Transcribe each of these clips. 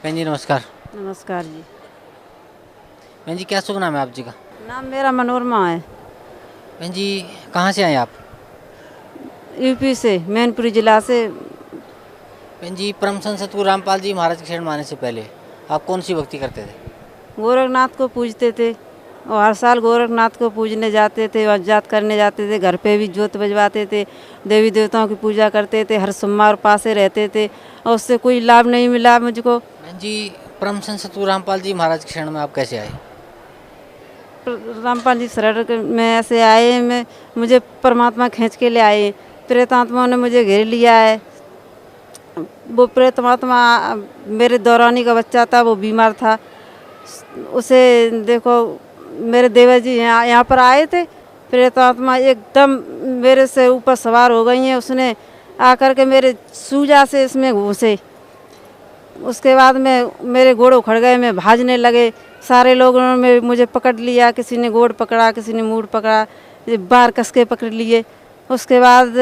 बहन जी नमस्कार। नमस्कार जी। बहन जी क्या शुभ नाम है आप जी का? नाम मेरा मनोरमा है। बहन जी कहाँ से आए आप? यूपी से, मैनपुरी जिला से। बहन जी परम संत सतगुरु रामपाल जी महाराज की शरण माने से पहले आप कौन सी भक्ति करते थे? गोरखनाथ को पूजते थे और हर साल गोरखनाथ को पूजने जाते थे और जात करने जाते थे। घर पे भी जोत बजवाते थे, देवी देवताओं की पूजा करते थे, हर सोमवार पासे रहते थे और उससे कोई लाभ नहीं मिला मुझको। बहन जी परम संत सतगुरु रामपाल जी महाराज की शरण में आप कैसे आए? रामपाल जी शरण में ऐसे आए, मैं मुझे परमात्मा खींच के ले आए। प्रेत आत्माओं ने मुझे घेर लिया है। वो प्रेत आत्मा, मेरे दौरानी का बच्चा था, वो बीमार था। उसे देखो, मेरे देवर जी यहाँ पर आए थे। प्रेत आत्मा एकदम मेरे से ऊपर सवार हो गई हैं। उसने आकर के मेरे सूजा से इसमें घुसे। उसके बाद में मेरे गोड़ उखड़ गए, मैं भाजने लगे। सारे लोगों ने मुझे पकड़ लिया, किसी ने गोड़ पकड़ा, किसी ने मूड पकड़ा, बार कस के पकड़ लिए। उसके बाद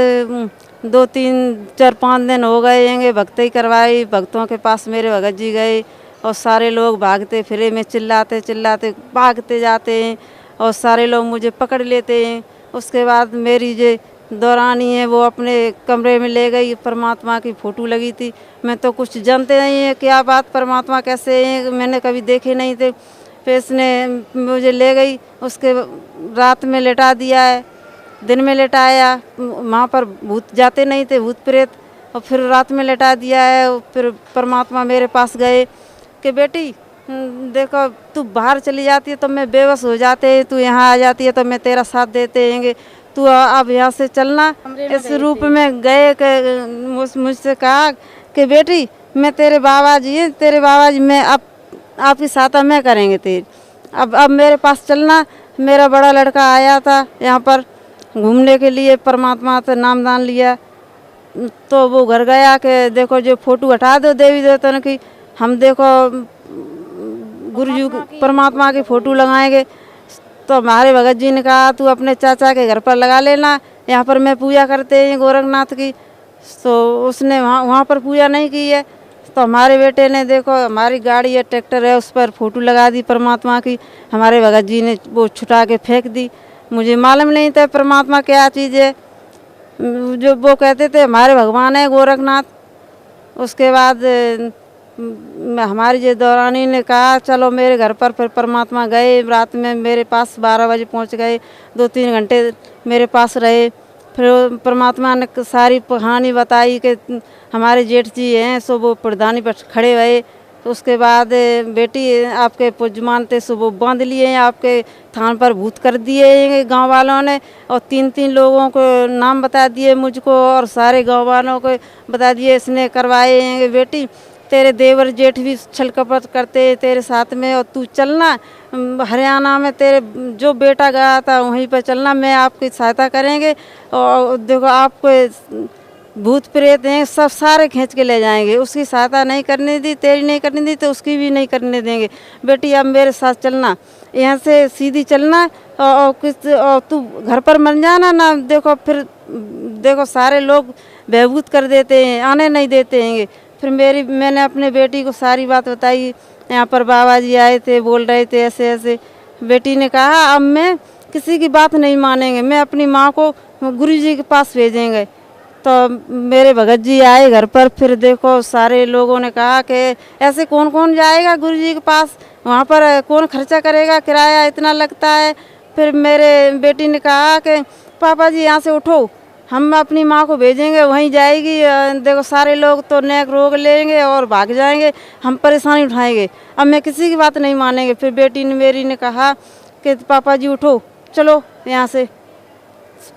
2 3 4 5 दिन हो गए हैं, भक्ति करवाई। भक्तों के पास मेरे भगत जी गए और सारे लोग भागते फिरे में चिल्लाते चिल्लाते भागते जाते हैं और सारे लोग मुझे पकड़ लेते हैं। उसके बाद मेरी जो दौरानी है वो अपने कमरे में ले गई। परमात्मा की फ़ोटो लगी थी। मैं तो कुछ जानते नहीं है क्या बात, परमात्मा कैसे हैं, मैंने कभी देखे नहीं थे। फिर इसने मुझे ले गई, उसके रात में लेटा दिया है, दिन में लेटाया। वहाँ पर भूत जाते नहीं थे, भूत प्रेत, और फिर रात में लेटा दिया है। फिर परमात्मा मेरे पास गए कि बेटी देखो, तू बाहर चली जाती है तो मैं बेबस हो जाते हैं, तू यहाँ आ जाती है तो मैं तेरा साथ देते हैंगे, तू अब यहाँ से चलना। इस रूप में गए मुझसे कहा कि बेटी मैं तेरे बाबा जी हैं, तेरे बाबा जी मैं अब आपकी सहायता मैं करेंगे तेरी, अब मेरे पास चलना। मेरा बड़ा लड़का आया था यहाँ पर घूमने के लिए, परमात्मा से नाम दान लिया। तो वो घर गया कि देखो जो फ़ोटो हटा दो देवी देवताओं की, हम देखो गुरु जी परमात्मा की फ़ोटो लगाएंगे। तो हमारे भगत जी ने कहा तू अपने चाचा के घर पर लगा लेना, यहाँ पर मैं पूजा करते हैं गोरखनाथ की। तो उसने वहाँ पर पूजा नहीं की है। तो हमारे बेटे ने देखो, हमारी गाड़ी है, ट्रैक्टर है, उस पर फ़ोटो लगा दी परमात्मा की। हमारे भगत जी ने वो छुटा के फेंक दी। मुझे मालूम नहीं था परमात्मा क्या चीज़ है। जो वो कहते थे हमारे भगवान है गोरखनाथ। उसके बाद हमारी जो दौरानी ने कहा चलो मेरे घर पर। फिर परमात्मा गए, रात में मेरे पास 12 बजे पहुंच गए, 2 3 घंटे मेरे पास रहे। फिर परमात्मा ने सारी कहानी बताई कि हमारे जेठ जी हैं, सो वो प्रधानी पर खड़े हुए। तो उसके बाद बेटी आपके पुजमान थे, सो वो बांध लिए हैं, आपके थान पर भूत कर दिए हैं गांव वालों ने। और 3 3 लोगों को नाम बता दिए मुझको और सारे गांव वालों को बता दिए इसने करवाए हैं। बेटी तेरे देवर जेठ भी छल कपट करते तेरे साथ में, और तू चलना हरियाणा में, तेरे जो बेटा गया था वहीं पर चलना, मैं आपकी सहायता करेंगे। और देखो आपको भूत प्रेत हैं सब सारे खींच के ले जाएंगे। उसकी सहायता नहीं करने दी, तेरी नहीं करने दी तो उसकी भी नहीं करने देंगे। बेटी अब मेरे साथ चलना, यहाँ से सीधी चलना और तू घर पर मर जाना ना। देखो फिर देखो सारे लोग बहबूत कर देते हैं, आने नहीं देते हैं। फिर मैंने अपने बेटी को सारी बात बताई। यहाँ पर बाबा जी आए थे, बोल रहे थे ऐसे ऐसे। बेटी ने कहा अब मैं किसी की बात नहीं मानेंगे, मैं अपनी माँ को गुरु जी के पास भेजेंगे। तो मेरे भगत जी आए घर पर। फिर देखो सारे लोगों ने कहा कि ऐसे कौन कौन जाएगा गुरु जी के पास, वहाँ पर कौन खर्चा करेगा, किराया इतना लगता है। फिर मेरे बेटी ने कहा कि पापा जी यहाँ से उठो, हम अपनी माँ को भेजेंगे, वहीं जाएगी। देखो सारे लोग तो नेक रोग लेंगे और भाग जाएंगे, हम परेशानी उठाएंगे, अब मैं किसी की बात नहीं मानेंगे। फिर बेटी ने मेरी ने कहा कि पापा जी उठो, चलो यहाँ से।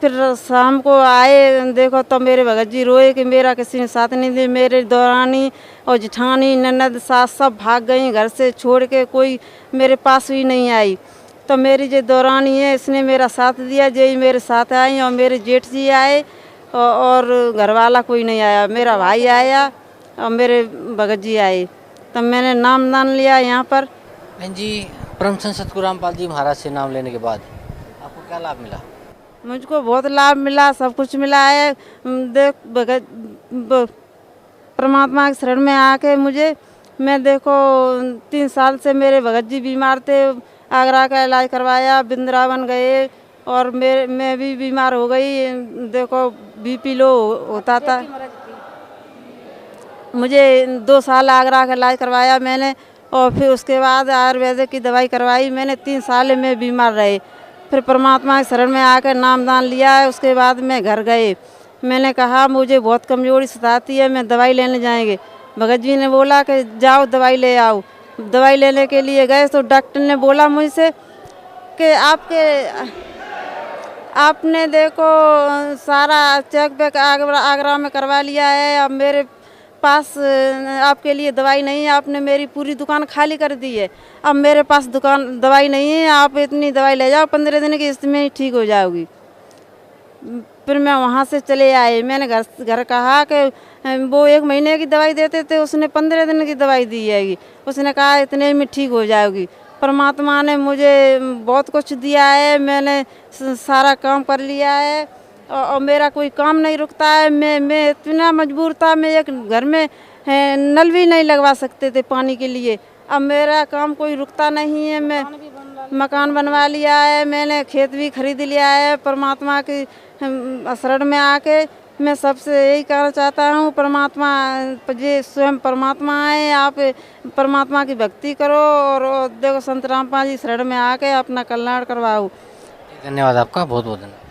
फिर शाम को आए, देखो तो मेरे भगत जी रोए कि मेरा किसी ने साथ नहीं दिया। मेरे दौरानी और जेठानी ननद सास सब भाग गई घर से छोड़ के, कोई मेरे पास भी नहीं आई। तो मेरी जो दौरानी है इसने मेरा साथ दिया, यही मेरे साथ आई। और मेरे जेठ जी आए और घर वाला कोई नहीं आया। मेरा भाई आया और मेरे भगत जी आए, तब मैंने नाम दान लिया यहाँ पर। बहन जी परम संत सतगुरु रामपाल जी महाराज से नाम लेने के बाद आपको क्या लाभ मिला? मुझको बहुत लाभ मिला, सब कुछ मिला है। देख परमात्मा की शरण में आके मुझे मैं देखो 3 साल से मेरे भगत जी बीमार थे, आगरा का इलाज करवाया, वृंदावन गए और मैं भी बीमार हो गई। देखो बीपी लो होता था, मुझे 2 साल आगरा का इलाज करवाया मैंने और फिर उसके बाद आयुर्वेदिक की दवाई करवाई मैंने। 3 साल में बीमार रहे, फिर परमात्मा के शरण में आकर नाम दान लिया है। उसके बाद मैं घर गए, मैंने कहा मुझे बहुत कमजोरी सताती है, मैं दवाई लेने जाएंगे। भगत जी ने बोला कि जाओ दवाई ले आओ। दवाई लेने के लिए गए तो डॉक्टर ने बोला मुझसे कि आपने देखो सारा चेक बैक आगरा में करवा लिया है, अब मेरे पास आपके लिए दवाई नहीं है, आपने मेरी पूरी दुकान खाली कर दी है, अब मेरे पास दवाई नहीं है, आप इतनी दवाई ले जाओ, 15 दिन की इसमें ही ठीक हो जाओगी। फिर मैं वहाँ से चले आए, मैंने घर कहा कि वो 1 महीने की दवाई देते थे, उसने 15 दिन की दवाई दी है, उसने कहा इतने में ठीक हो जाओगी। परमात्मा ने मुझे बहुत कुछ दिया है, मैंने सारा काम कर लिया है और मेरा कोई काम नहीं रुकता है। मैं इतना मजबूर था, मैं एक घर में नल भी नहीं लगवा सकते थे पानी के लिए, अब मेरा काम कोई रुकता नहीं है। मैं मकान बनवा लिया है, मैंने खेत भी खरीद लिया है। परमात्मा की शरण में आके मैं सबसे यही कहना चाहता हूँ, परमात्मा ये स्वयं परमात्मा है, आप परमात्मा की भक्ति करो और देखो संत रामपाल जी शरण में आके अपना कल्याण करवाओ। धन्यवाद आपका, बहुत बहुत धन्यवाद।